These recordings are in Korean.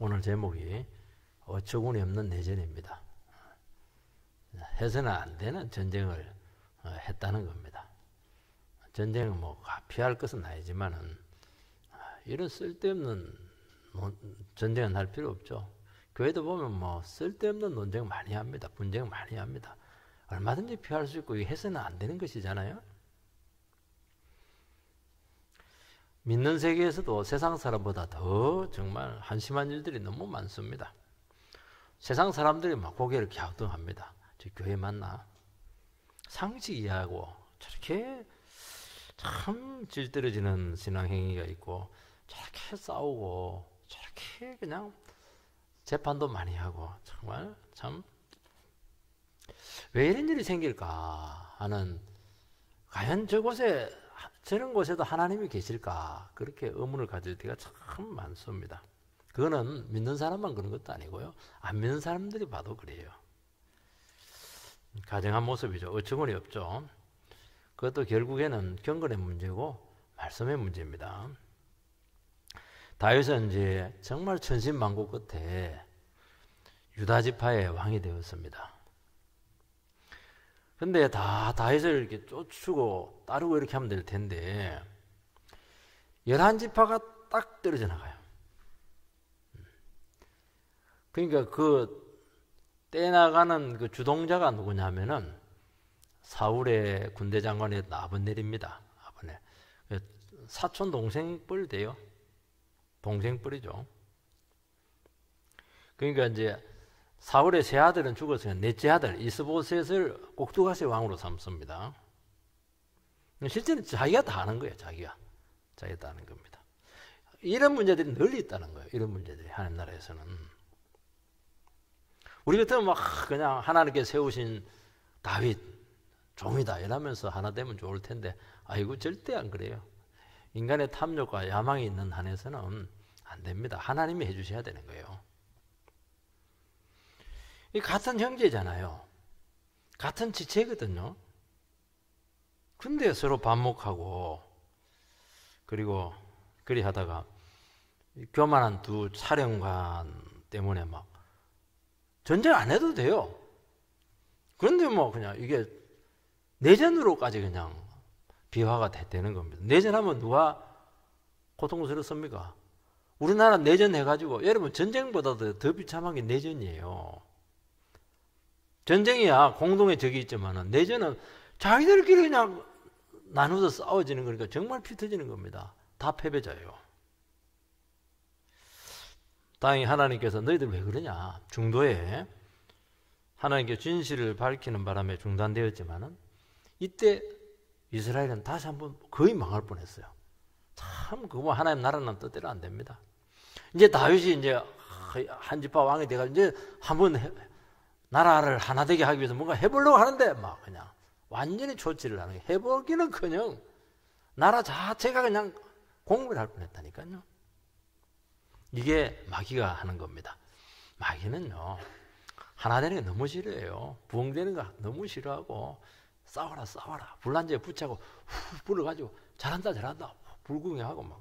오늘 제목이 어처구니 없는 내전입니다. 해서는 안 되는 전쟁을 했다는 겁니다. 전쟁은 뭐 피할 것은 아니지만은 이런 쓸데없는 전쟁은 할 필요 없죠. 교회도 보면 뭐 쓸데없는 논쟁 많이 합니다. 분쟁 많이 합니다. 얼마든지 피할 수 있고 이게 해서는 안 되는 것이잖아요. 믿는 세계에서도 세상 사람보다 더 정말 한심한 일들이 너무 많습니다. 세상 사람들이 막 고개를 갸우뚱합니다. 저 교회 맞나? 상식 이해하고 저렇게 참 질떨어지는 신앙 행위가 있고 저렇게 싸우고 저렇게 그냥 재판도 많이 하고 정말 참 왜 이런 일이 생길까 하는, 과연 저런 곳에도 하나님이 계실까, 그렇게 의문을 가질 때가 참 많습니다. 그거는 믿는 사람만 그런 것도 아니고요, 안 믿는 사람들이 봐도 그래요. 가정한 모습이죠. 어처구니 없죠. 그것도 결국에는 경건의 문제고 말씀의 문제입니다. 다윗은 이제 정말 천신만고 끝에 유다 지파의 왕이 되었습니다. 근데 다 다윗을 이렇게 쫓고 따르고 이렇게 하면 될 텐데 11지파가 딱 떨어져 나가요. 그러니까 그 떼나가는 그 주동자가 누구냐면은 사울의 군대 장관이었던 아브넬입니다. 아브넬. 사촌 동생뻘 돼요. 동생뻘이죠. 그러니까 이제 사울의 세 아들은 죽었으니까 넷째 아들 이스보셋을 꼭두가시 왕으로 삼습니다. 실제는 자기가 다 하는 거예요. 자기가 다 하는 겁니다. 이런 문제들이 널리 있다는 거예요. 이런 문제들이 하나님 나라에서는. 우리 같으면 막 그냥 하나님께 세우신 다윗 종이다 이러면서 하나 되면 좋을 텐데 아이고 절대 안 그래요. 인간의 탐욕과 야망이 있는 한에서는 안 됩니다. 하나님이 해주셔야 되는 거예요. 이 같은 형제잖아요. 같은 지체거든요. 근데 서로 반목하고 그리고 그리 하다가 교만한 두 사령관 때문에 막 전쟁 안 해도 돼요. 그런데 뭐 그냥 이게 내전으로까지 그냥 비화가 되는 겁니다. 내전하면 누가 고통스럽습니까? 우리나라 내전 해가지고 여러분 전쟁보다도 더 비참한 게 내전이에요. 전쟁이야 공동의 적이 있지만 내전은 자기들끼리 그냥 나눠서 싸워지는 거니까 정말 피 터지는 겁니다. 다 패배자예요. 다행히 하나님께서 너희들 왜 그러냐, 중도에 하나님께 진실을 밝히는 바람에 중단되었지만은 이때 이스라엘은 다시 한번 거의 망할 뻔했어요. 참 그거 하나님 나라는 뜻대로 안 됩니다. 이제 다윗이 이제 한 지파 왕이 돼가지고 이제 한번 나라를 하나 되게 하기 위해서 뭔가 해보려고 하는데 막 그냥 완전히 초치를 하는 게, 해보기는커녕 나라 자체가 그냥 공멸할 뻔했다니까요. 이게 마귀가 하는 겁니다. 마귀는요 하나 되는 게 너무 싫어해요. 부흥되는 거 너무 싫어하고 싸워라 불난지에 붙잡고 후 불어가지고 잘한다 불구경하고 막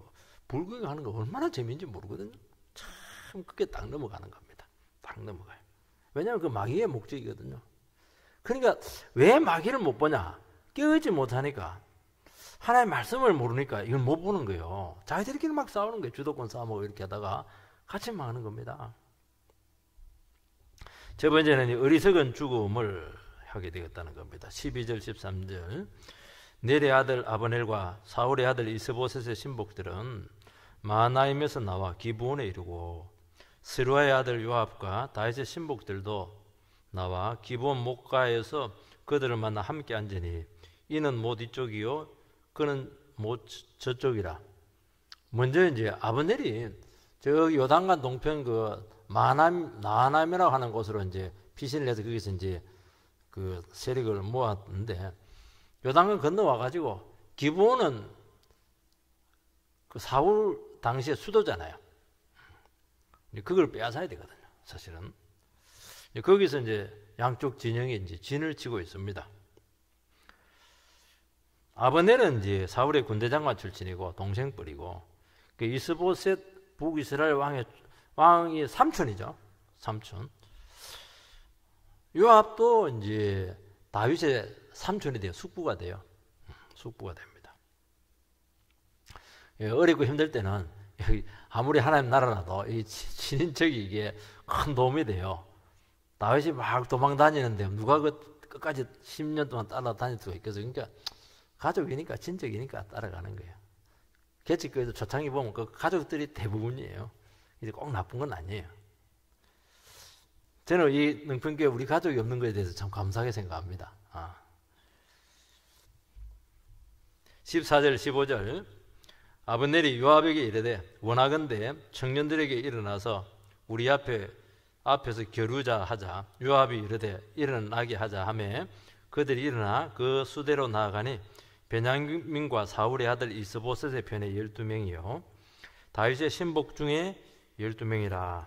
불구경하는 거 얼마나 재미있는지 모르거든요. 참 그게 딱 넘어가는 겁니다. 딱 넘어가요. 왜냐하면 그 마귀의 목적이거든요. 그러니까 왜 마귀를 못 보냐? 깨우지 못하니까, 하나님의 말씀을 모르니까 이걸 못 보는 거예요. 자기들끼리 막 싸우는 거예요. 주도권 싸움하고 이렇게 하다가 같이 망하는 겁니다. 첫 번째는 어리석은 죽음을 하게 되었다는 겁니다. 12절 13절 넬의 아들 아브넬과 사울의 아들 이스보셋의 신복들은 마하나임에서 나와 기브온에 이르고 스루아의 아들 요압과 다윗의 신복들도 나와 기브온 목가에서 그들을 만나 함께 앉으니 이는 못 이쪽이요 그는 못 저쪽이라. 먼저 이제 아브넬이 저 요단강 동편 그 나하나임이라고 하는 곳으로 이제 피신을 해서 거기서 이제 그 세력을 모았는데, 요단강 건너와 가지고 기브온은 그 사울 당시의 수도잖아요. 그걸 빼앗아야 되거든요. 사실은 거기서 이제 양쪽 진영이 이제 진을 치고 있습니다. 아브넬은 이제 사울의 군대 장관 출신이고 동생뻘이고, 그 이스보셋 북이스라엘 왕의 왕이 삼촌이죠. 삼촌. 요압도 이제 다윗의 삼촌이 돼요. 숙부가 돼요. 숙부가 됩니다. 어리고 힘들 때는 아무리 하나님 나라라도 이 친인척이 이게 큰 도움이 돼요. 다윗이 막 도망 다니는데 누가 끝까지 10년 동안 따라다닐 수가 있겠어요. 그러니까 가족이니까, 친척이니까 따라가는 거예요. 계집교회도 초창기 보면 그 가족들이 대부분이에요. 이제 꼭 나쁜 건 아니에요. 저는 이 능평교회 우리 가족이 없는 것에 대해서 참 감사하게 생각합니다. 14절 15절 아브넬이 요압에게 이르되 원하건대 청년들에게 일어나서 우리 앞에서 겨루자 하자. 요압이 이르되 일어나게 하자 하매 그들이 일어나 그 수대로 나아가니 베냐민과 사울의 아들 이스보셋의 편에 12명이요 다윗의 신복 중에 12명이라.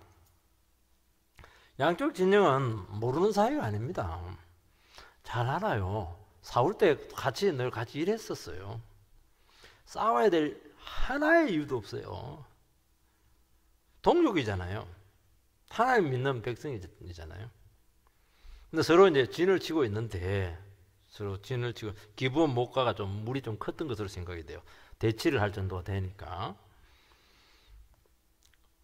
양쪽 진영은 모르는 사이가 아닙니다. 잘 알아요. 사울 때 늘 같이 일했었어요. 싸워야 될 하나의 이유도 없어요. 동족이잖아요. 하나님 믿는 백성이잖아요. 근데 서로 이제 진을 치고 있는데 서로 진을 치고 기브온 목가가 좀 물이 좀 컸던 것으로 생각이 돼요. 대치를 할 정도가 되니까.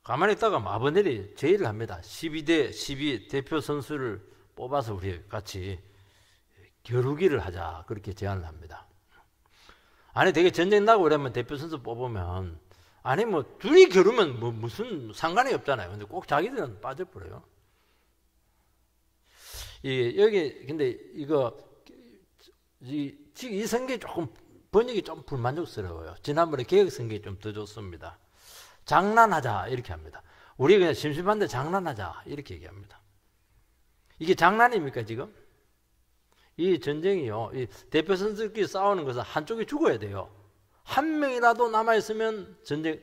가만히 있다가 아브넬이 제의를 합니다. 12대 12 대표 선수를 뽑아서 우리 같이 겨루기를 하자. 그렇게 제안을 합니다. 아니 되게 전쟁 나고 그러면 대표 선수 뽑으면 아니 뭐 둘이 겨루면 뭐 무슨 상관이 없잖아요. 근데 꼭 자기들은 빠져버려요. 여기 근데 이 성경이 조금 번역이 좀 불만족스러워요. 지난번에 개혁 성경이 좀 더 좋습니다. 장난하자 이렇게 합니다. 우리 그냥 심심한데 장난하자 이렇게 얘기합니다. 이게 장난입니까 지금? 이 전쟁이요. 이 대표 선수끼리 싸우는 것은 한쪽이 죽어야 돼요. 한 명이라도 남아있으면 전쟁,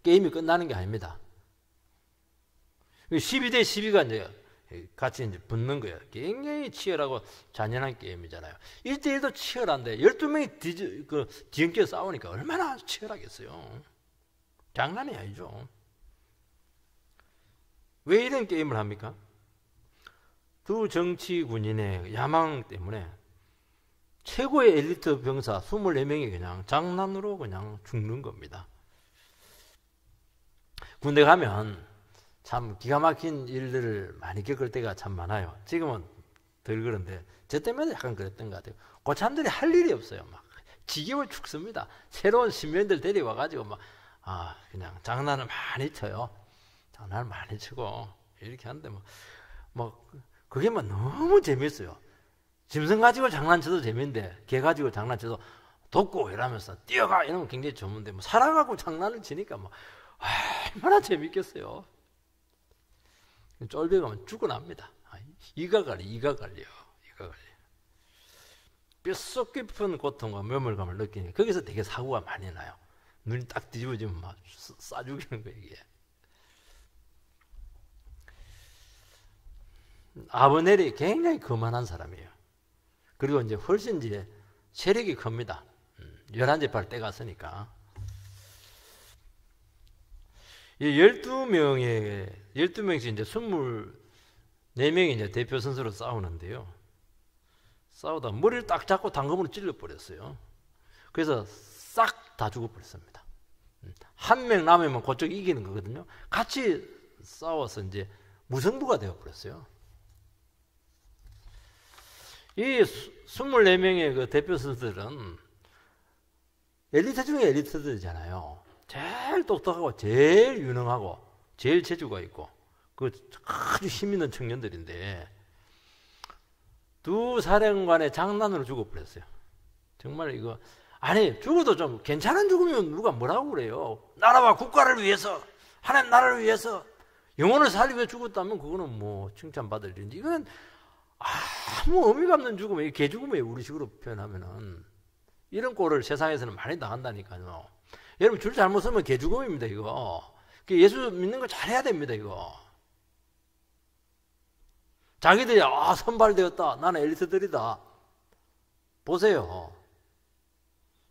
게임이 끝나는 게 아닙니다. 12대 12가 이제 같이 이제 붙는 거예요. 굉장히 치열하고 잔인한 게임이잖아요. 1대1도 치열한데 12명이 뒤엉켜 싸우니까 얼마나 치열하겠어요. 장난이 아니죠. 왜 이런 게임을 합니까? 두 정치 군인의 야망 때문에 최고의 엘리트 병사 24명이 그냥 장난으로 그냥 죽는 겁니다. 군대 가면 참 기가 막힌 일들을 많이 겪을 때가 참 많아요. 지금은 덜 그런데 저 때문에 약간 그랬던 것 같아요. 고참들이 할 일이 없어요. 막 지겨워 죽습니다. 새로운 신병들 데려와가지고 그냥 장난을 많이 쳐요. 장난을 많이 치고 이렇게 하는데 그게 너무 재밌어요. 짐승 가지고 장난쳐도 재밌는데 개 가지고 장난쳐도 돕고 이러면서 뛰어가 이러면 굉장히 좋은데 살아가고 장난을 치니까 얼마나 재밌겠어요. 쫄병하면 죽어납니다. 이가 갈려. 뼛속 깊은 고통과 매몰감을 느끼니까 거기서 되게 사고가 많이 나요. 눈이 딱 뒤집어지면 막 쏴 죽이는 거예요 이게. 아브넬이 굉장히 거만한 사람이에요. 그리고 이제 훨씬 이제 세력이 큽니다. 11지파를 떼갔으니까. 이 12명씩 이제 24명이 이제 대표 선수로 싸우는데요. 싸우다 머리를 딱 잡고 단검으로 찔러버렸어요. 그래서 싹 다 죽어버렸습니다. 한 명 남으면 그쪽 이기는 거거든요. 같이 싸워서 이제 무승부가 되어버렸어요. 이 24명의 그 대표 선수들은 엘리트 중에 엘리트들이잖아요. 제일 똑똑하고 제일 유능하고 제일 재주가 있고 아주 힘 있는 청년들인데 두 사령관의 장난으로 죽어버렸어요. 정말 죽어도 좀 괜찮은 죽으면 누가 뭐라고 그래요. 나라와 국가를 위해서 하나님 나라를 위해서 영혼을 살리며 죽었다면 그거는 칭찬받을 일인데 이건 아무 의미가 없는 죽음이에요. 개 죽음이에요. 우리 식으로 표현하면은. 이런 꼴을 세상에서는 많이 당한다니까요. 여러분 줄 잘못 서면 개 죽음입니다 이거. 예수 믿는 거 잘해야 됩니다 이거. 자기들이 선발되었다. 나는 엘리트들이다. 보세요.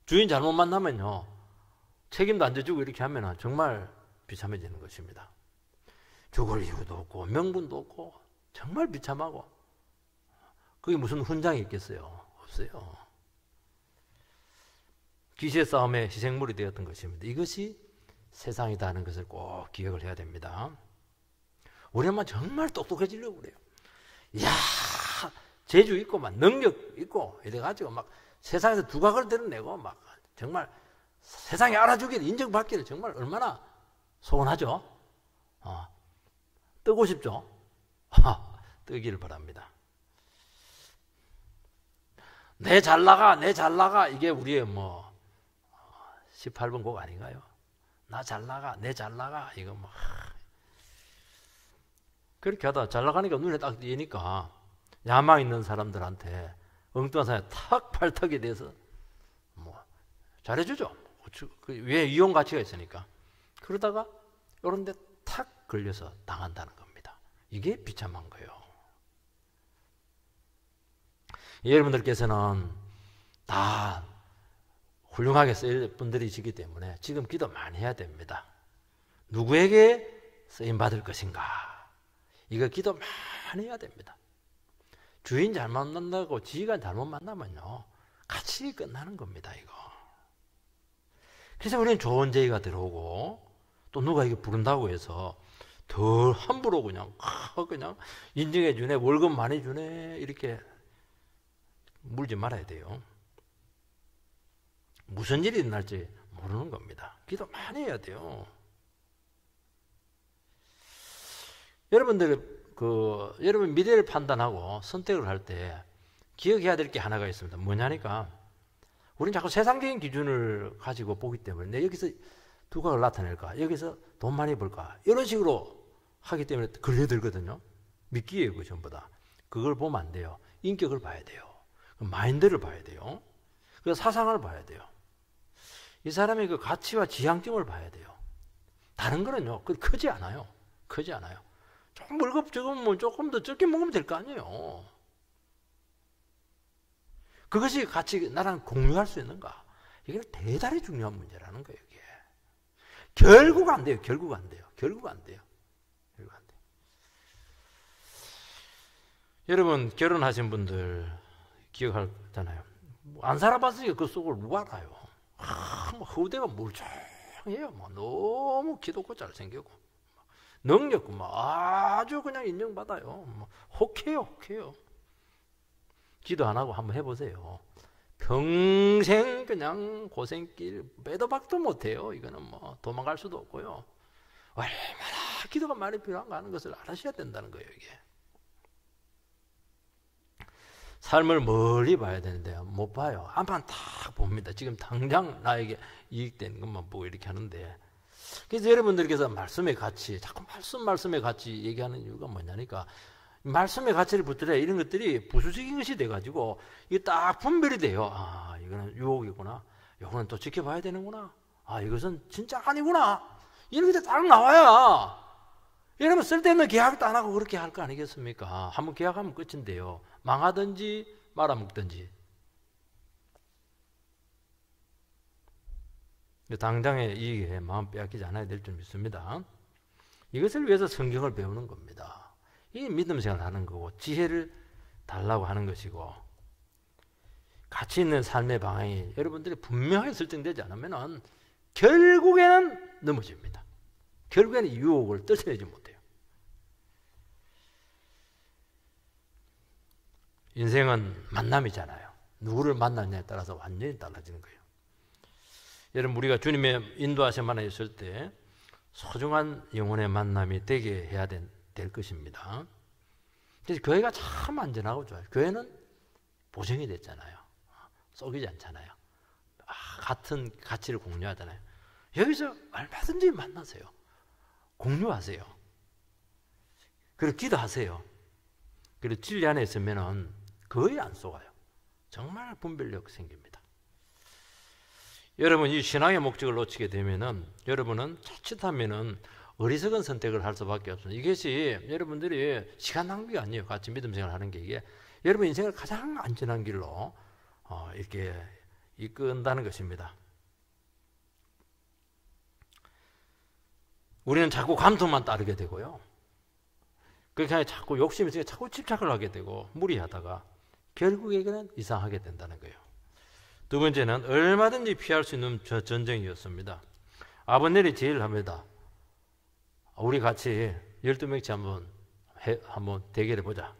주인 잘못 만나면요. 책임도 안 져주고 이렇게 하면 정말 비참해지는 것입니다. 죽을 이유도 없고 명분도 없고 정말 비참하고 그게 무슨 훈장이 있겠어요? 없어요. 귀신의 싸움에 희생물이 되었던 것입니다. 이것이 세상이다 하는 것을 꼭 기억을 해야 됩니다. 우리만 정말 똑똑해지려고 그래요. 이야, 재주 있고 막 능력 있고 이래가지고 막 세상에서 두각을 드러내고 막 정말 세상에 알아주기를 인정받기를 정말 얼마나 소원하죠. 뜨고 싶죠. 뜨기를 바랍니다. 내 잘나가 내 잘나가 이게 우리의 18번 곡 아닌가요? 나 잘나가 내 잘나가 이거 그렇게 하다 잘나가니까 눈에 딱 띄니까 야망 있는 사람들한테 엉뚱한 사람이 탁 발탁이 돼서 잘해주죠. 왜 이용 가치가 있으니까. 그러다가 이런 데 탁 걸려서 당한다는 겁니다. 이게 비참한 거예요. 여러분들께서는 다 훌륭하게 쓰일 분들이시기 때문에 지금 기도 많이 해야 됩니다. 누구에게 쓰임받을 것인가? 이거 기도 많이 해야 됩니다. 주인 잘못 만나고 지휘관 잘못 만나면요 같이 끝나는 겁니다. 이거. 그래서 우리는 좋은 제의가 들어오고 또 누가 이게 부른다고 해서 더 함부로 그냥 인정해 주네, 월급 많이 주네 이렇게 물지 말아야 돼요. 무슨 일이 일어날지 모르는 겁니다. 기도 많이 해야 돼요. 여러분들 여러분 미래를 판단하고 선택을 할 때 기억해야 될 게 하나가 있습니다. 뭐냐니까 우리는 자꾸 세상적인 기준을 가지고 보기 때문에 내 여기서 두각을 나타낼까, 여기서 돈 많이 벌까 이런 식으로 하기 때문에 걸려들거든요. 미끼예요. 그 전부 다. 그걸 보면 안 돼요. 인격을 봐야 돼요. 마인드를 봐야 돼요. 그래서 사상을 봐야 돼요. 이 사람의 그 가치와 지향점을 봐야 돼요. 다른 거는요 크지 않아요. 크지 않아요. 조금 월급 적으면 조금 더 적게 먹으면 될 거 아니에요. 그것이 같이 나랑 공유할 수 있는가? 이게 대단히 중요한 문제라는 거예요. 이게. 결국 안 돼요. 결국 안 돼요. 결국 안 돼요. 결국 안 돼요. 여러분 결혼하신 분들 기억하잖아요. 안 살아봤으니까 그 속을 누가 알아요. 후대가 물청해요. 너무 기독고 잘생기고 능력고 아주 그냥 인정받아요. 혹해요. 기도 안 하고 한번 해보세요. 평생 그냥 고생길 빼도 박도 못해요. 이거는 도망갈 수도 없고요. 얼마나 기도가 많이 필요한가 하는 것을 알아셔야 된다는 거예요. 이게. 삶을 멀리 봐야 되는데요. 못 봐요. 한판 딱 봅니다. 지금 당장 나에게 이익되는 것만 보고 이렇게 하는데. 그래서 여러분들께서 말씀의 가치, 자꾸 말씀의 가치 얘기하는 이유가 뭐냐니까 말씀의 가치를 붙들어야 이런 것들이 부수적인 것이 돼가지고 이게 딱 분별이 돼요. 아, 이거는 유혹이구나. 이거는 또 지켜봐야 되는구나. 아, 이것은 진짜 아니구나. 이런 게 딱 나와야 여러분 쓸데없는 계약도 안 하고 그렇게 할 거 아니겠습니까? 한번 계약하면 끝인데요. 망하든지 말아먹든지. 당장의 이익에 마음 빼앗기지 않아야 될 줄 믿습니다. 이것을 위해서 성경을 배우는 겁니다. 이 믿음 생활을 하는 거고 지혜를 달라고 하는 것이고 가치 있는 삶의 방향이 여러분들이 분명하게 설정되지 않으면 결국에는 넘어집니다. 결국에는 유혹을 떨쳐내지 못해요. 인생은 만남이잖아요. 누구를 만나느냐에 따라서 완전히 달라지는 거예요. 여러분 우리가 주님의 인도하심 안에 있을 때 소중한 영혼의 만남이 되게 해야 될 것입니다. 그래서 교회가 참 안전하고 좋아요. 교회는 보증이 됐잖아요. 썩이지 않잖아요. 같은 가치를 공유하잖아요. 여기서 얼마든지 만나세요. 공유하세요. 그리고 기도하세요. 그리고 진리 안에 있으면 거의 안 속아요. 정말 분별력 생깁니다. 여러분 이 신앙의 목적을 놓치게 되면은 여러분은 자칫하면은 어리석은 선택을 할 수밖에 없습니다. 이것이 여러분들이 시간 낭비가 아니에요. 같이 믿음 생활을 하는 게 이게 여러분 인생을 가장 안전한 길로 이렇게 이끈다는 것입니다. 우리는 자꾸 감통만 따르게 되고요. 그렇게 자꾸 욕심이 있으니까 자꾸 집착을 하게 되고 무리하다가 결국에는 이상하게 된다는 거예요. 두 번째는 얼마든지 피할 수 있는 전쟁이었습니다. 아브넬이 제일 합니다. 우리 같이 12명치 한번 대결해 보자.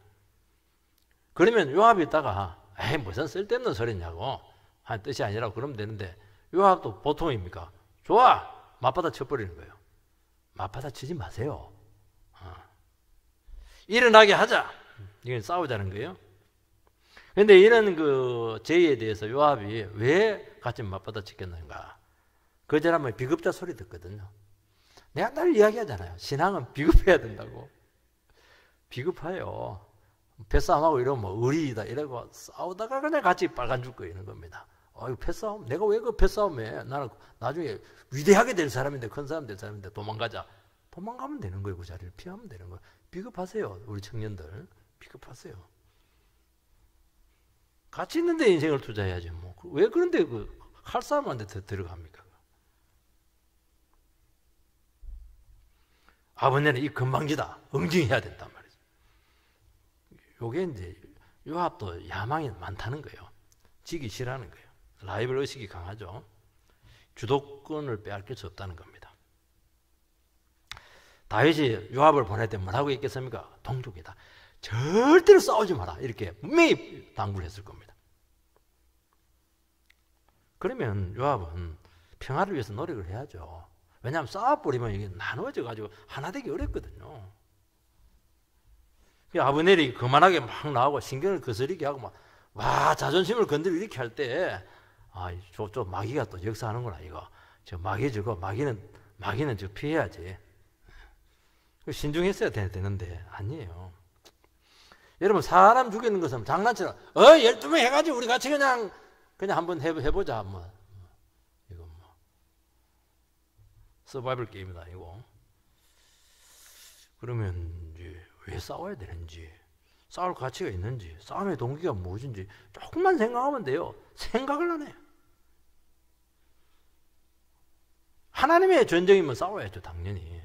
그러면 요압이 있다가 에이 무슨 쓸데없는 소리냐고 한 뜻이 아니라고 그러면 되는데 요압도 보통입니까? 좋아! 맞받아 쳐버리는 거예요. 맞받아 치지 마세요. 일어나게 하자. 이건 싸우자는 거예요. 그런데 이런 그 제의에 대해서 요압이 왜 같이 맞받아 치겠는가? 거절하면 비급자 소리 듣거든요. 내가 늘 이야기하잖아요. 신앙은 비급해야 된다고. 비급해요. 패싸움하고 이러면 뭐 의리이다 이러고 싸우다가 그냥 같이 빨간 죽 거이는 겁니다. 패싸움? 내가 왜 그 패싸움해? 나는 나중에 위대하게 될 사람인데, 큰 사람 될 사람인데 도망가자. 도망가면 되는 거예요. 그 자리를 피하면 되는 거예요. 비급하세요. 우리 청년들. 비급하세요. 가치 있는데 인생을 투자해야지 뭐. 왜 그런데 할 사람한테 들어갑니까? 아버님은 이 건방지다. 응징해야 된단 말이죠. 요게 이제 요압도 야망이 많다는 거예요. 지기 싫어하는 거예요. 라이벌 의식이 강하죠. 주도권을 빼앗길 수 없다는 겁니다. 다윗이 요압을 보낼 때 뭐라고 했겠습니까? 동족이다. 절대로 싸우지 마라. 이렇게 분명히 당부를 했을 겁니다. 그러면 요압은 평화를 위해서 노력을 해야죠. 왜냐하면 싸워버리면 이게 나누어져가지고 하나 되기 어렵거든요. 아브넬이 그만하게 막 나오고 신경을 거스리게 하고 막 자존심을 건드리고 이렇게 할 때 저 마귀가 또 역사하는구나 이거. 저 마귀 저거 마귀는 저 피해야지. 신중했어야 되는데 아니에요. 여러분 사람 죽이는 것은 장난처럼 12명 해가지고 우리 같이 그냥 한번 해보자. 이거 서바이벌 게임이다 이거. 그러면 이제 왜 싸워야 되는지, 싸울 가치가 있는지, 싸움의 동기가 무엇인지 조금만 생각하면 돼요. 생각을 안 해요. 하나님의 전쟁이면 싸워야죠, 당연히.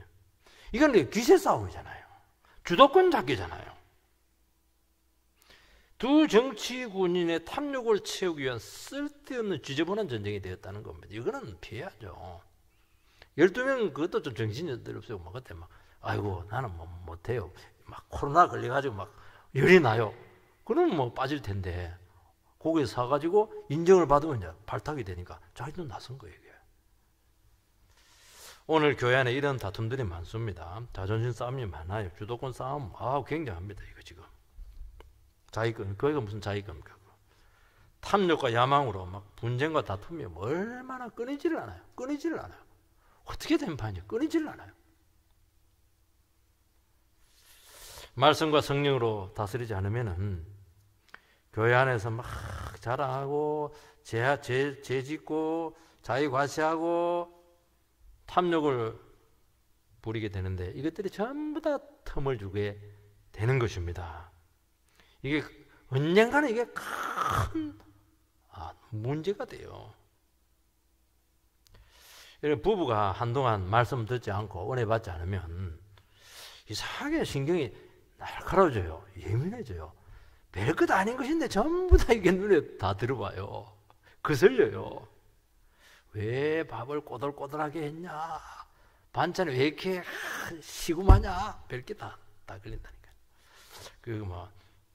이건 기세 싸움이잖아요. 주도권 잡기잖아요. 두 정치 군인의 탐욕을 채우기 위한 쓸데없는 지저분한 전쟁이 되었다는 겁니다. 이거는 피해야죠. 12명 그것도 좀 정신이 없어요. 그때 아이고 나는 못해요. 코로나 걸려가지고 열이 나요. 그러면 빠질 텐데 거기에 사가지고 인정을 받으면 이제 발탁이 되니까 자기도 나선 거예요. 이게. 오늘 교회 안에 이런 다툼들이 많습니다. 자존심 싸움이 많아요. 주도권 싸움 굉장합니다. 이거 지금 자기권, 그게 무슨 자기권입니까? 탐욕과 야망으로 분쟁과 다툼이 얼마나 끊이지를 않아요. 어떻게 된 판이죠? 끊이지를 않아요. 말씀과 성령으로 다스리지 않으면은 교회 안에서 막 자랑하고 죄짓고 자기과시하고 탐욕을 부리게 되는데 이것들이 전부 다 틈을 주게 되는 것입니다. 이게 언젠가는 이게 큰 문제가 돼요. 부부가 한동안 말씀 듣지 않고 은혜 받지 않으면 이상하게 신경이 날카로워져요. 예민해져요. 별것 아닌 것인데 전부 다 이게 눈에 다 들어와요. 거슬려요. 왜 밥을 꼬들꼬들하게 했냐? 반찬이 왜 이렇게 시구마냐? 별게 다 걸린다니까.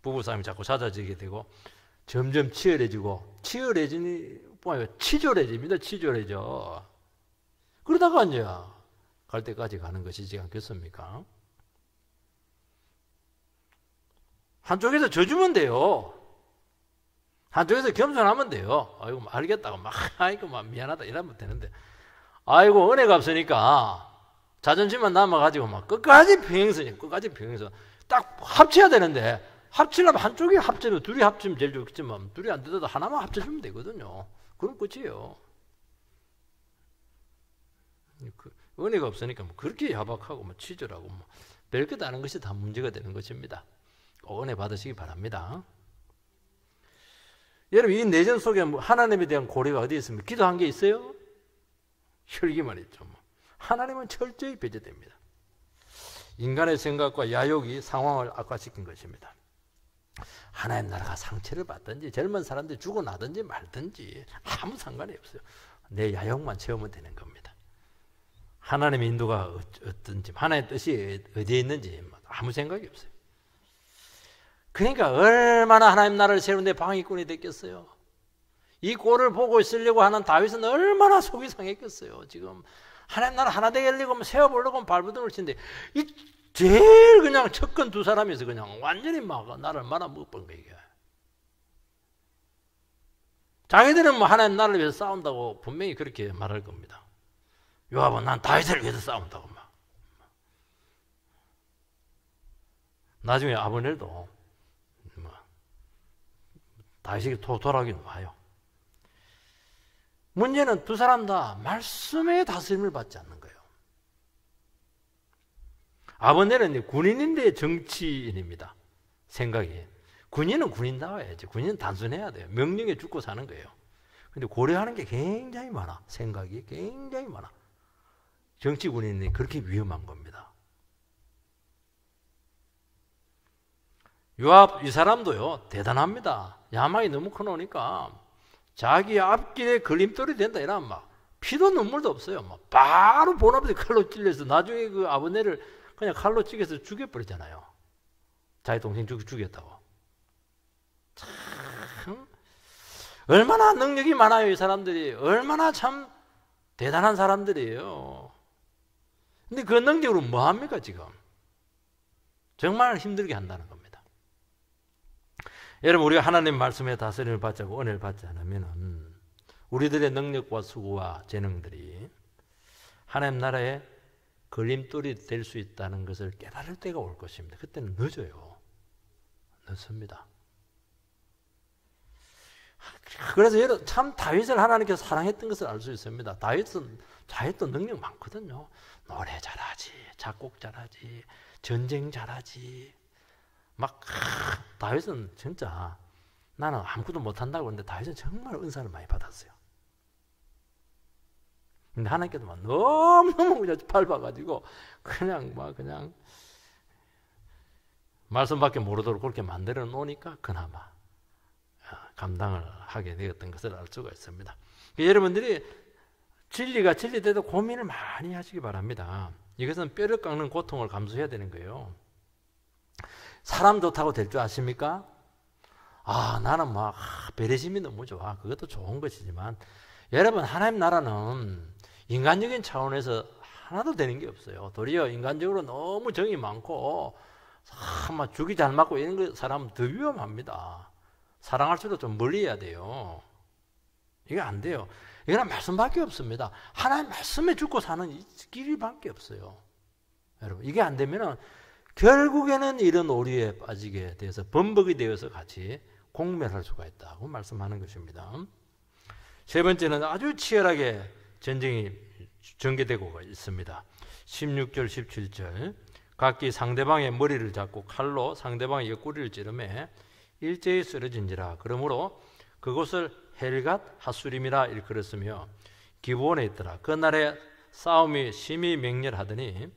부부싸움이 자꾸 잦아지게 되고 점점 치열해지니 치졸해집니다. 치졸해져. 그러다가 이제 갈 때까지 가는 것이지 않겠습니까? 한쪽에서 져주면 돼요. 한쪽에서 겸손하면 돼요. 아이고 알겠다고 아이고 미안하다 이러면 되는데 아이고 은혜가 없으니까 자존심만 남아가지고 끝까지 병행서 딱 합쳐야 되는데 합치려면 한쪽이 합치면 둘이 합치면 제일 좋겠지만 둘이 안 되더라도 하나만 합쳐주면 되거든요. 그럼 끝이에요. 은혜가 없으니까 그렇게 야박하고 치졸하고 별것 아닌 것이 다 문제가 되는 것입니다. 꼭 은혜 받으시기 바랍니다. 여러분 이 내전 속에 하나님에 대한 고려가 어디 있습니까? 기도한 게 있어요? 혈기만 있죠. 하나님은 철저히 배제됩니다. 인간의 생각과 야욕이 상황을 악화시킨 것입니다. 하나님 나라가 상처를 받든지 젊은 사람들이 죽어나든지 말든지 아무 상관이 없어요. 내 야욕만 채우면 되는 겁니다. 하나님의 인도가 어떤지, 하나님의 뜻이 어디에 있는지 아무 생각이 없어요. 그러니까 얼마나 하나님 나라를 세우는데 방해꾼이 됐겠어요. 이 꼴을 보고 있으려고 하는 다윗은 얼마나 속이 상했겠어요. 지금 하나님 나라 하나 되게 하려고 세워보려고 발버둥을 치는데 이 제일 그냥 척근 두 사람이서 그냥 완전히 막 나를 말아먹은 거예요. 자기들은 뭐 하나님 나라를 위해서 싸운다고 분명히 그렇게 말할 겁니다. 요압은 난 다윗을 위해서 싸운다고 막. 나중에 아브넬도 뭐 다윗에게 돌아오긴 와요. 문제는 두 사람 다 말씀의 다스림을 받지 않는 거예요. 아버지는 군인인데 정치인입니다. 생각이. 군인은 군인다워야지. 군인은 단순해야 돼요. 명령에 죽고 사는 거예요. 근데 고려하는 게 굉장히 많아. 생각이 굉장히 많아. 정치 군인이 그렇게 위험한 겁니다. 요압 이 사람도요 대단합니다. 야망이 너무 커놓으니까 자기 앞길에 걸림돌이 된다 이러면 막 피도 눈물도 없어요. 막 바로 본아버지 칼로 찔려서 나중에 그 아버네를 그냥 칼로 찌개서 죽여버리잖아요. 자기 동생 죽였다고. 참 얼마나 능력이 많아요. 이 사람들이 얼마나 참 대단한 사람들이에요. 근데 그 능력으로 뭐합니까 지금? 정말 힘들게 한다는 겁니다. 여러분 우리가 하나님 말씀의 다스림을 받자고 은혜를 받지 않으면 우리들의 능력과 수고와 재능들이 하나님 나라의 걸림돌이 될 수 있다는 것을 깨달을 때가 올 것입니다. 그때는 늦어요. 늦습니다. 그래서 여러분 참 다윗을 하나님께서 사랑했던 것을 알 수 있습니다. 다윗도 능력 많거든요. 노래 잘하지, 작곡 잘하지, 전쟁 잘하지. 막 다윗은 진짜 나는 아무것도 못한다고 했는데 다윗은 정말 은사를 많이 받았어요. 근데 하나님께서 막 너무너무 그냥 밟아가지고 그냥 말씀밖에 모르도록 그렇게 만들어 놓으니까 그나마 감당을 하게 되었던 것을 알 수가 있습니다. 여러분들이 진리가 진리대로 고민을 많이 하시기 바랍니다. 이것은 뼈를 깎는 고통을 감수해야 되는 거예요. 사람 좋다고 될 줄 아십니까? 나는 막 배려심이 너무 좋아. 그것도 좋은 것이지만 여러분 하나님 나라는 인간적인 차원에서 하나도 되는 게 없어요. 도리어 인간적으로 너무 정이 많고 막 죽이 잘 맞고 이런 사람은 더 위험합니다. 사랑할수록 좀 멀리 해야 돼요. 이게 안 돼요. 이거는 말씀밖에 없습니다. 하나님 말씀에 죽고 사는 이 길밖에 없어요. 여러분 이게 안 되면은 결국에는 이런 오류에 빠지게 돼서 범벅이 되어서 같이 공멸할 수가 있다고 말씀하는 것입니다. 세 번째는 아주 치열하게 전쟁이 전개되고 있습니다. 16절 17절 각기 상대방의 머리를 잡고 칼로 상대방의 옆구리를 찌르매 일제히 쓰러진지라. 그러므로 그곳을 헬갓 하수림이라 일컬었으며 기브온에 있더라. 그날에 싸움이 심히 맹렬하더니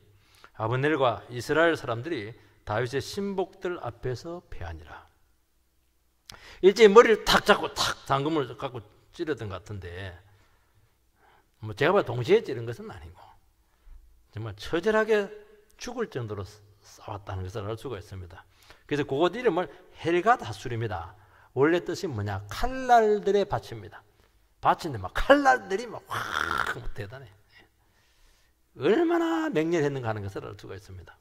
아브넬과 이스라엘 사람들이 다윗의 신복들 앞에서 패하니라. 일제히 머리를 탁 잡고 탁 당금을 갖고 찌르던 것 같은데 뭐 제가 봐 동시에 찌른 것은 아니고 정말 처절하게 죽을 정도로 싸웠다는 것을 알 수가 있습니다. 그래서 그곳 이름을 헬갓 하수림이다. 원래 뜻이 뭐냐? 칼날들의 밭입니다. 밭인데 막 칼날들이 막 확 대단해. 얼마나 맹렬했는가 하는 것을 알 수가 있습니다.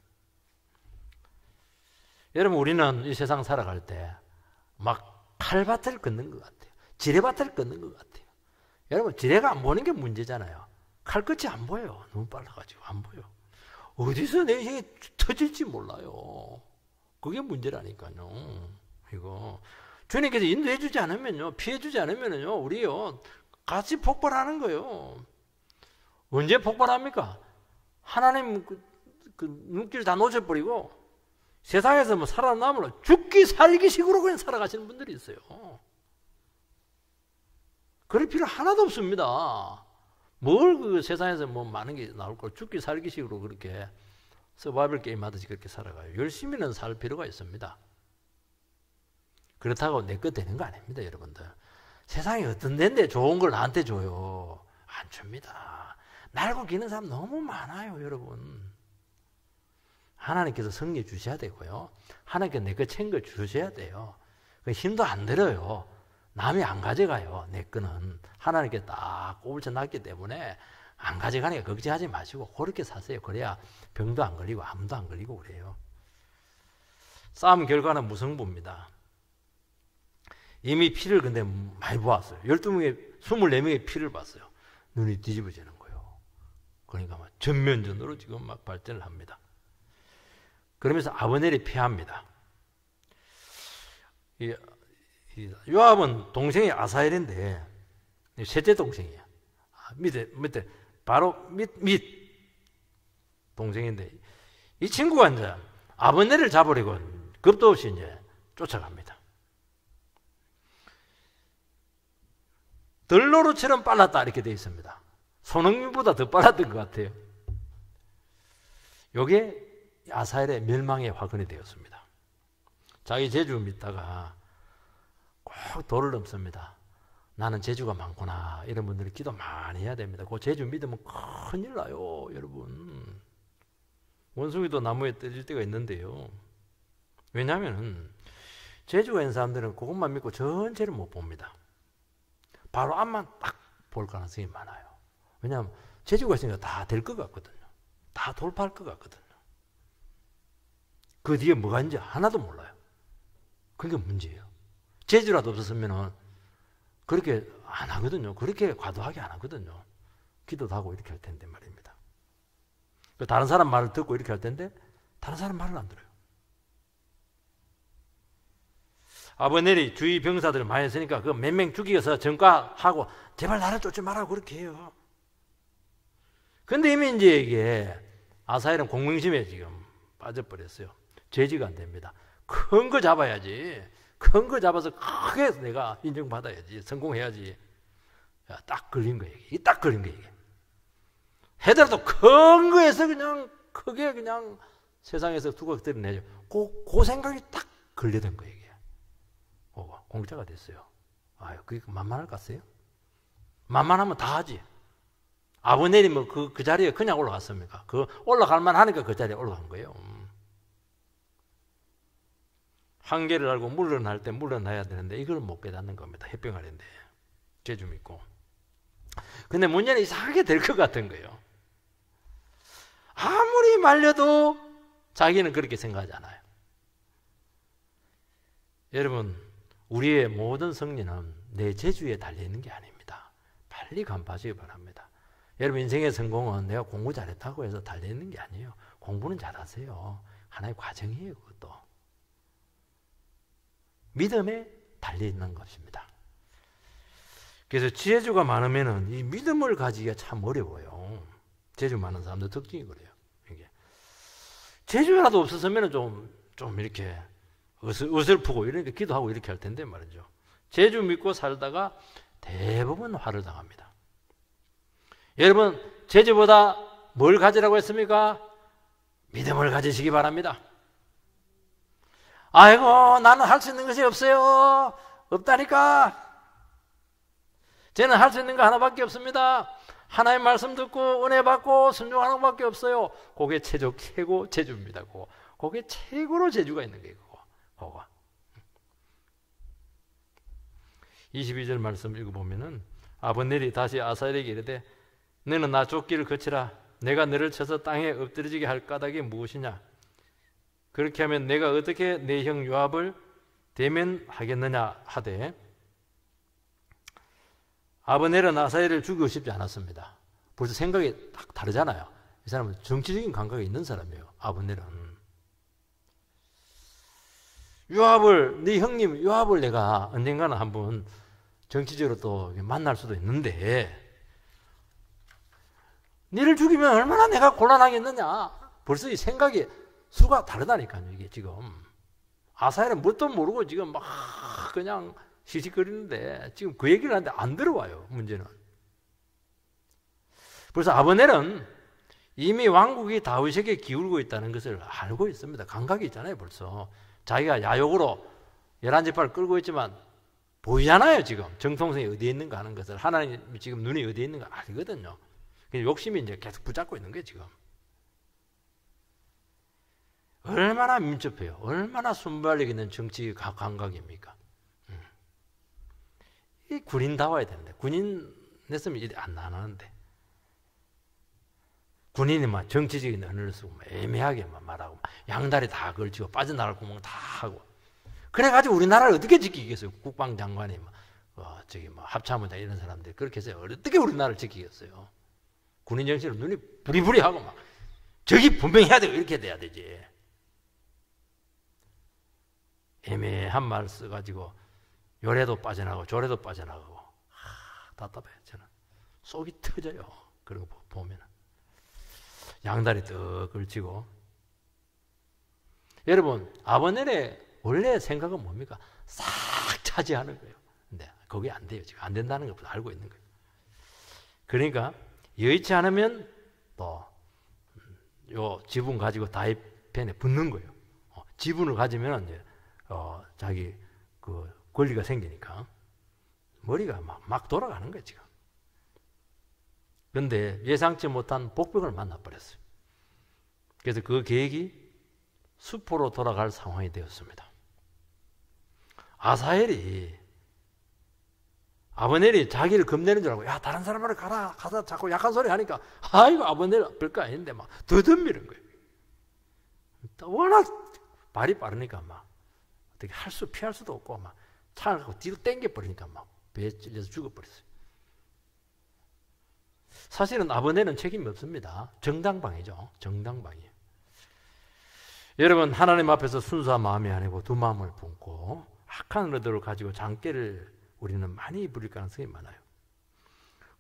여러분 우리는 이 세상 살아갈 때 막 칼밭을 걷는 것 같아요. 지뢰밭을 걷는 것 같아요. 여러분 지뢰가 안 보이는 게 문제잖아요. 칼끝이 안 보여요. 너무 빨라가지고 안 보여. 어디서 내 인생이 터질지 몰라요. 그게 문제라니까요. 이거 주님께서 인도해 주지 않으면요, 피해 주지 않으면요, 우리요 같이 폭발하는 거예요. 언제 폭발합니까? 하나님 그 눈길 다 놓쳐버리고 세상에서 뭐 살아남으려 죽기 살기식으로 그냥 살아가시는 분들이 있어요. 그럴 필요 하나도 없습니다. 뭘 그 세상에서 뭐 많은 게 나올 걸 죽기 살기식으로 그렇게 서바이벌 게임 하듯이 그렇게 살아가요. 열심히는 살 필요가 있습니다. 그렇다고 내 것 되는 거 아닙니다, 여러분들. 세상에 어떤 데인데 좋은 걸 나한테 줘요? 안 줍니다. 날고 기는 사람 너무 많아요, 여러분. 하나님께서 승리 주셔야 되고요. 하나님께서 내 거 챙겨 주셔야 돼요. 힘도 안 들어요. 남이 안 가져가요, 내 거는. 하나님께 딱 꼽을쳐 놨기 때문에 안 가져가니까 걱정하지 마시고 그렇게 사세요. 그래야 병도 안 걸리고 암도 안 걸리고 그래요. 싸움 결과는 무승부입니다. 이미 피를 근데 많이 보았어요. 24명의 피를 봤어요. 눈이 뒤집어지는 거예요. 그러니까 막 전면전으로 지금 막 발전을 합니다. 그러면서 아브넬이 패합니다. 요압은 동생이 아사엘인데 셋째 동생이에요. 밑에 바로 밑 동생인데 이 친구가 이제 아브넬을 잡으려고 겁도 없이 이제 쫓아갑니다. 들로루처럼 빨랐다 이렇게 되어 있습니다. 손흥민보다 더 빨랐던 것 같아요. 이게 아사엘의 멸망의 화근이 되었습니다. 자기 재주 믿다가 꼭 도를 넘습니다. 나는 재주가 많구나. 이런 분들이 기도 많이 해야 됩니다. 그 재주 믿으면 큰일 나요, 여러분. 원숭이도 나무에 떨어질 때가 있는데요. 왜냐하면 재주가 있는 사람들은 그것만 믿고 전체를 못 봅니다. 바로 앞만 딱 볼 가능성이 많아요. 왜냐하면 재주가 있으니까 다 될 것 같거든요. 다 돌파할 것 같거든요. 그 뒤에 뭐가 있는지 하나도 몰라요. 그게 문제예요. 재주라도 없었으면 그렇게 안 하거든요. 그렇게 과도하게 안 하거든요. 기도도 하고 이렇게 할 텐데 말입니다. 다른 사람 말을 듣고 이렇게 할 텐데 다른 사람 말을 안 들어요. 아브넬이 주위 병사들을 많이 했으니까 그 몇 명 죽이어서 전과하고 제발 나를 쫓지 말라고 그렇게 해요. 근데 이미 이제 이게 아사엘은 공명심에 지금 빠져버렸어요. 제지가 안 됩니다. 큰 거 잡아야지. 큰 거 잡아서 크게 내가 인정받아야지. 성공해야지. 야, 딱 걸린 거예요. 이게 딱 걸린 거예요. 해더라도 큰 거에서 그냥 크게 그냥 세상에서 두고 드러내죠. 그 생각이 딱 걸려든 거예요. 이게. 공짜가 됐어요. 아유, 그게 만만할까요? 만만하면 다 하지. 아브넬이 뭐 그 자리에 그냥 올라갔습니까? 그 올라갈 만하니까 그 자리에 올라간 거예요. 한계를 알고 물러날 때 물러나야 되는데 이걸 못 깨닫는 겁니다. 해병아리인데 재주 믿고. 근데 문제는 이상하게 될 것 같은 거예요. 아무리 말려도 자기는 그렇게 생각하지 않아요. 여러분, 우리의 모든 승리는 내 재주에 달려있는 게 아닙니다. 빨리 간파하시기 바랍니다. 여러분, 인생의 성공은 내가 공부 잘했다고 해서 달려있는 게 아니에요. 공부는 잘하세요. 하나의 과정이에요. 그것도 믿음에 달려있는 것입니다. 그래서 지혜주가 많으면 이 믿음을 가지기가 참 어려워요. 재주 많은 사람들 특징이 그래요. 이게 재주라도 없었으면 좀 이렇게 어설프고 이렇게 기도하고 이렇게 할 텐데 말이죠. 재주 믿고 살다가 대부분 화를 당합니다. 여러분, 재주보다 뭘 가지라고 했습니까? 믿음을 가지시기 바랍니다. 아이고, 나는 할 수 있는 것이 없어요. 없다니까. 저는 할 수 있는 거 하나밖에 없습니다. 하나의 말씀 듣고 은혜 받고 순종하는 것밖에 없어요. 그게 최고 재주입니다. 그게 최고로 재주가 있는 거예요. 그거. 22절 말씀 읽어보면은 아브넬이 다시 아사엘에게 이르되 너는 나 쫓기를 거치라. 내가 너를 쳐서 땅에 엎드러지게 할 까닭이 무엇이냐? 그렇게 하면 내가 어떻게 내 형 요압을 대면하겠느냐 하되 아브넬은 아사엘을 죽이고 싶지 않았습니다. 벌써 생각이 딱 다르잖아요. 이 사람은 정치적인 감각이 있는 사람이에요. 아브넬은 네 형님 요압을 내가 언젠가는 한번 정치적으로 또 만날 수도 있는데 너를 죽이면 얼마나 내가 곤란하겠느냐. 벌써 이 생각이 수가 다르다니까요. 이게 지금 아사엘은 뭣도 모르고 지금 막 그냥 시시거리는데 지금 그 얘기를 하는데 안 들어와요. 문제는 벌써 아브넬은 이미 왕국이 다윗에게 기울고 있다는 것을 알고 있습니다. 감각이 있잖아요. 벌써 자기가 야욕으로 11지파를 끌고 있지만 보이잖아요. 지금 정통성이 어디에 있는가 하는 것을 하나님 지금 눈이 어디에 있는가 알거든요. 욕심이 이제 계속 붙잡고 있는 거예요. 지금 얼마나 민첩해요. 얼마나 순발력 있는 정치 감각입니까? 이 군인다워야 되는데 군인 냈으면 일이 안 하는데 군인이 막 정치적인 언어를 쓰고 애매하게 말하고 양다리 다 걸치고 빠져나갈 구멍 다 하고 그래가지고 우리나라를 어떻게 지키겠어요? 국방장관이 합참의장 이런 사람들이 그렇게 해서 어떻게 우리나라를 지키겠어요? 군인 정신으로 눈이 부리부리하고 막 저기 분명히 해야 되고 이렇게 돼야 되지. 애매한 말 써가지고 요래도 빠져나가고 저래도 빠져나가고 답답해요. 저는 속이 터져요. 그런 거 보면 양다리 떡 걸치고. 여러분 아버넬의 원래 생각은 뭡니까? 싹 차지하는 거예요. 근데 그게 안 돼요. 지금 안 된다는 것부터 알고 있는 거예요. 그러니까 여의치 않으면 또 요 지분 가지고 다윗편에 붙는 거예요. 지분을 가지면 이제 자기 그 권리가 생기니까 머리가 막 돌아가는 거예요. 지금. 그런데 예상치 못한 복병을 만나버렸어요. 그래서 그 계획이 수포로 돌아갈 상황이 되었습니다. 아사헬이 아버넬이 자기를 겁내는 줄 알고 야 다른 사람으로 가다 자꾸 약한 소리 하니까 아이고 아버넬 별거 아닌데 막 더 덤비는 거예요. 워낙 발이 빠르니까 막 어떻게 피할 수도 없고 막 차를 갖고 뒤로 당겨버리니까 막 배에 찔려서 죽어버렸어요. 사실은 아버넬은 책임이 없습니다. 정당방위죠. 정당방위. 여러분 하나님 앞에서 순수한 마음이 아니고 두 마음을 품고 악한 의도를 가지고 장깨를 우리는 많이 부릴 가능성이 많아요.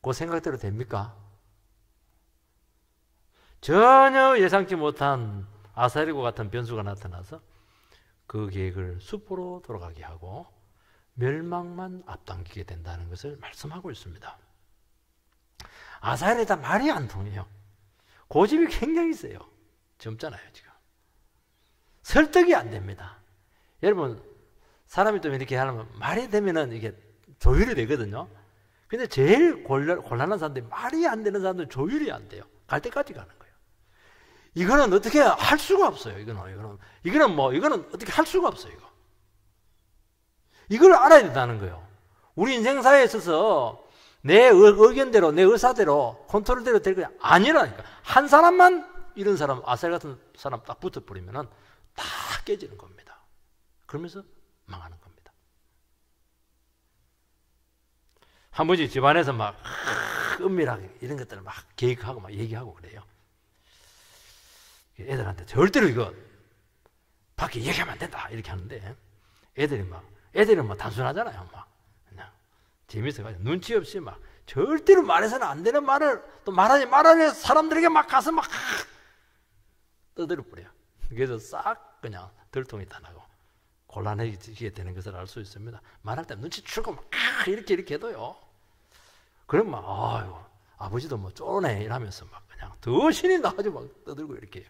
그 생각대로 됩니까? 전혀 예상치 못한 아사리고 같은 변수가 나타나서 그 계획을 수포로 돌아가게 하고 멸망만 앞당기게 된다는 것을 말씀하고 있습니다. 아사리다 말이 안 통해요. 고집이 굉장히 세요. 젊잖아요 지금. 설득이 안 됩니다. 여러분 사람이 좀 이렇게 하면 말이 되면은 이게 조율이 되거든요. 근데 제일 곤란한 사람들이 말이 안 되는 사람들은 조율이 안 돼요. 갈 때까지 가는 거예요. 이거는 어떻게 할 수가 없어요. 이거는 어떻게 할 수가 없어요. 이걸 알아야 된다는 거예요. 우리 인생사에 있어서 내 의견대로, 내 의사대로, 컨트롤대로 될 거야. 아니라니까. 한 사람만 이런 사람, 아셀 같은 사람 딱 붙어버리면은 다 깨지는 겁니다. 그러면서 망하는 겁니다. 한 번씩 집안에서 막 은밀하게 이런 것들을 막 계획하고 막 얘기하고 그래요. 애들한테 절대로 이거 밖에 얘기하면 안 된다 이렇게 하는데 애들은 막 단순하잖아요. 막 그냥 재밌어가지고 눈치 없이 막 절대로 말해서는 안 되는 말을 또 말하지 말아야 사람들에게 막 가서 막 떠들어 버려요. 그래서 싹 그냥 들통이 다 나고 곤란해지게 되는 것을 알 수 있습니다. 말할 때 눈치 주고 막 이렇게 해도요. 그럼 막 아유 아버지도 뭐 쪼네 이러면서 막 그냥 더 신이 나가지고 막 떠들고 이렇게 해요.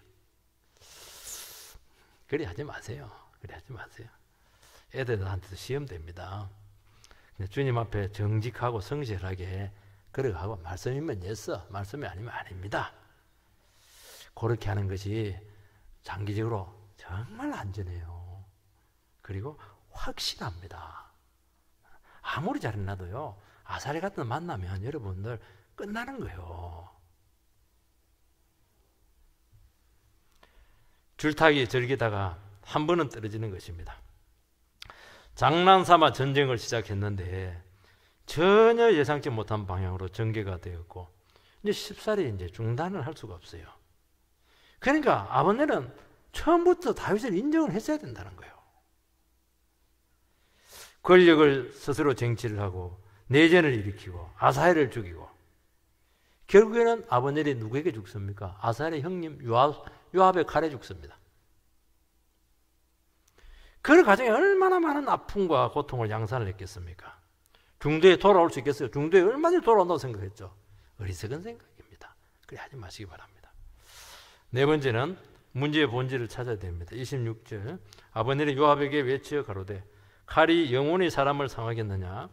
그래 하지 마세요. 그래 하지 마세요. 애들한테도 시험됩니다. 주님 앞에 정직하고 성실하게 걸어가고 말씀이면 예서 말씀이 아니면 아닙니다. 그렇게 하는 것이 장기적으로 정말 안전해요. 그리고 확실합니다. 아무리 잘해놔도요. 아사리 같은 거 만나면 여러분들 끝나는 거예요. 줄타기 즐기다가 한 번은 떨어지는 것입니다. 장난삼아 전쟁을 시작했는데 전혀 예상치 못한 방향으로 전개가 되었고 이제 쉽사리 이제 중단을 할 수가 없어요. 그러니까 아버넬은 처음부터 다윗을 인정을 했어야 된다는 거예요. 권력을 스스로 쟁취를 하고 내전을 일으키고 아사헬을 죽이고 결국에는 아버넬이 누구에게 죽습니까? 아사헬의 형님 요압의 칼에 죽습니다. 그 과정에 얼마나 많은 아픔과 고통을 양산을 했겠습니까? 중도에 돌아올 수 있겠어요? 중도에 얼마든지 돌아온다고 생각했죠. 어리석은 생각입니다. 그래 하지 마시기 바랍니다. 네 번째는 문제의 본질을 찾아야 됩니다. 26절 아브넬이 요압에게 외치어 가로되 칼이 영원히 사람을 상하겠느냐?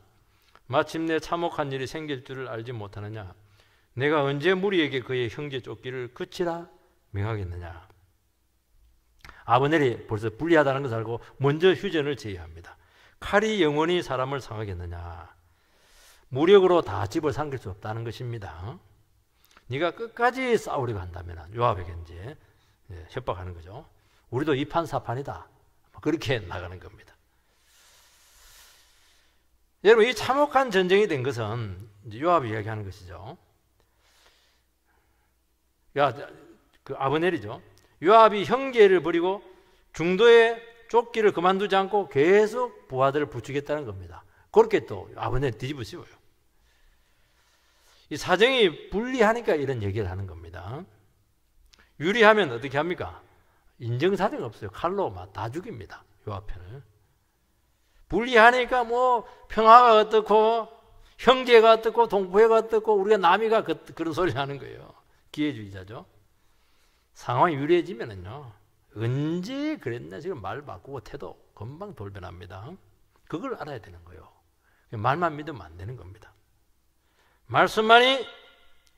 마침내 참혹한 일이 생길 줄을 알지 못하느냐? 내가 언제 무리에게 그의 형제 쫓기를 그치라 명하겠느냐? 아브넬이 벌써 불리하다는 것을 알고 먼저 휴전을 제의합니다. 칼이 영원히 사람을 상하겠느냐? 무력으로 다 집을 삼킬 수 없다는 것입니다. 네가 끝까지 싸우려고 한다면 요압에게 이제 협박하는 거죠. 우리도 이판사판이다. 그렇게 나가는 겁니다. 여러분, 이 참혹한 전쟁이 된 것은 이제 요압이 이야기하는 것이죠. 그 아브넬이죠. 요압이 형제를 버리고 중도에 쫓기를 그만두지 않고 계속 부하들을 부추겠다는 겁니다. 그렇게 또 아브넬 뒤집어 씌워요. 이 사정이 불리하니까 이런 얘기를 하는 겁니다. 유리하면 어떻게 합니까? 인정사정 없어요. 칼로 막 다 죽입니다. 요압 편을. 불리하니까 뭐 평화가 어떻고 형제가 어떻고 동포가 어떻고 우리가 남이가 그런 소리를 하는 거예요. 기회주의자죠. 상황이 유리해지면은요, 언제 그랬나 지금 말 바꾸고 태도 금방 돌변합니다. 그걸 알아야 되는 거예요. 말만 믿으면 안 되는 겁니다. 말씀만이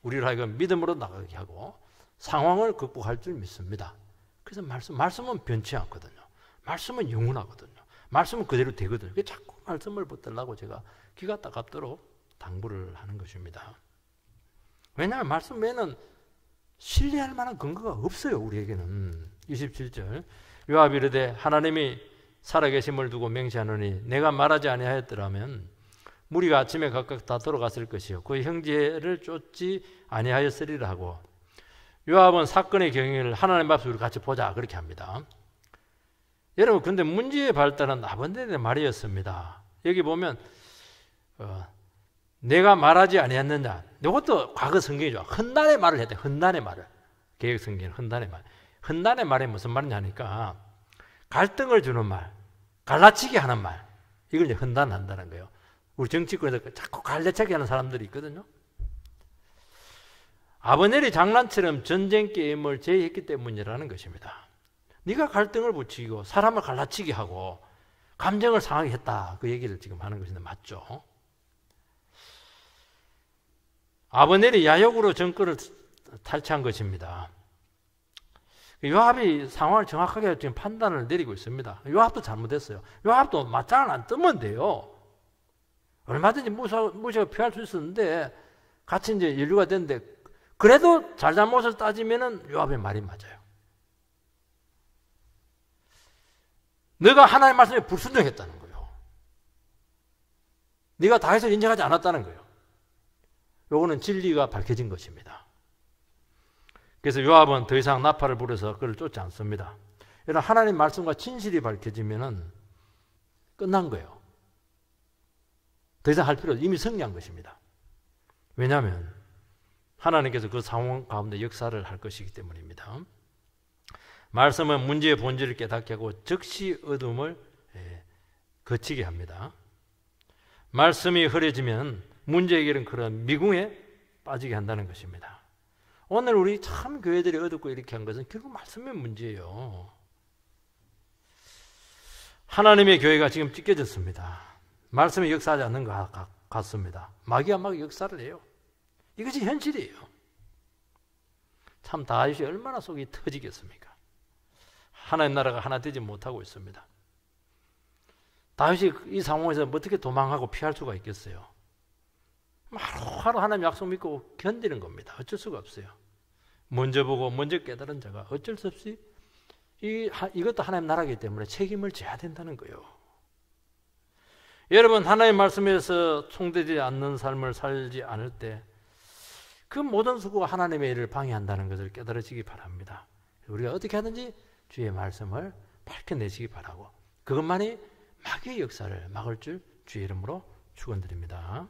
우리를 하여금 믿음으로 나가게 하고 상황을 극복할 줄 믿습니다. 그래서 말씀은 변치 않거든요. 말씀은 영원하거든요. 말씀은 그대로 되거든요. 자꾸 말씀을 붙들라고 제가 기가 따갑도록 당부를 하는 것입니다. 왜냐하면 말씀 외에는 신뢰할 만한 근거가 없어요. 우리에게는. 27절 요압이 이르되 하나님이 살아계심을 두고 맹세하노니 내가 말하지 아니하였더라면 무리가 아침에 각각 다 돌아갔을 것이요 그 형제를 쫓지 아니하였으리라 하고 요압은 사건의 경위를 하나님 앞에서 우리 같이 보자 그렇게 합니다. 여러분, 근데 문제의 발단은 아브넬의 말이었습니다. 여기 보면 내가 말하지 아니했느냐, 이것도 과거 성경이죠. 헌단의 말을 했대. 헌단의 말을. 개혁 성경은 헌단의 말. 헌단의 말이 무슨 말이냐 하니까 갈등을 주는 말, 갈라치기 하는 말, 이걸 이제 헌단한다는 거예요. 우리 정치권에서 자꾸 갈라치기 하는 사람들이 있거든요. 아브넬이 장난처럼 전쟁 게임을 제의했기 때문이라는 것입니다. 네가 갈등을 부추기고 사람을 갈라치기 하고 감정을 상하게 했다. 그 얘기를 지금 하는 것인데 맞죠? 아브넬이 야욕으로 정권을 탈취한 것입니다. 요압이 상황을 정확하게 지금 판단을 내리고 있습니다. 요압도 잘못했어요. 요압도 맞짱을 안 뜨면 돼요. 얼마든지 무시가 피할 수 있었는데 같이 이제 연루가 됐는데 그래도 잘잘못을 따지면은 요압의 말이 맞아요. 너가 하나님의 말씀에 불순종했다는 거예요. 네가 다윗을 인정하지 않았다는 거예요. 요거는 진리가 밝혀진 것입니다. 그래서 요압은 더 이상 나팔을 불어서 그를 쫓지 않습니다. 이런 하나님 말씀과 진실이 밝혀지면은 끝난 거예요. 더 이상 할 필요 없어요. 이미 승리한 것입니다. 왜냐하면 하나님께서 그 상황 가운데 역사를 할 것이기 때문입니다. 말씀은 문제의 본질을 깨닫게 하고 즉시 어둠을 거치게 합니다. 말씀이 흐려지면 문제 해결은 그런 미궁에 빠지게 한다는 것입니다. 오늘 우리 참 교회들이 어둡고 이렇게 한 것은 결국 말씀의 문제예요. 하나님의 교회가 지금 찢겨졌습니다. 말씀이 역사하지 않는 것 같습니다. 마귀가 막 역사를 해요. 이것이 현실이에요. 참 다윗이 얼마나 속이 터지겠습니까? 하나님 나라가 하나 되지 못하고 있습니다. 다윗이 이 상황에서 어떻게 도망하고 피할 수가 있겠어요? 하루하루 하나님 약속 믿고 견디는 겁니다. 어쩔 수가 없어요. 먼저 보고 먼저 깨달은 자가 어쩔 수 없이 이것도 하나님 나라이기 때문에 책임을 져야 된다는 거예요. 여러분, 하나님 말씀에서 통되지 않는 삶을 살지 않을 때 그 모든 수고가 하나님의 일을 방해한다는 것을 깨달으시기 바랍니다. 우리가 어떻게 하든지 주의 말씀을 밝혀내시기 바라고 그것만이 마귀의 역사를 막을 줄 주의 이름으로 축원드립니다.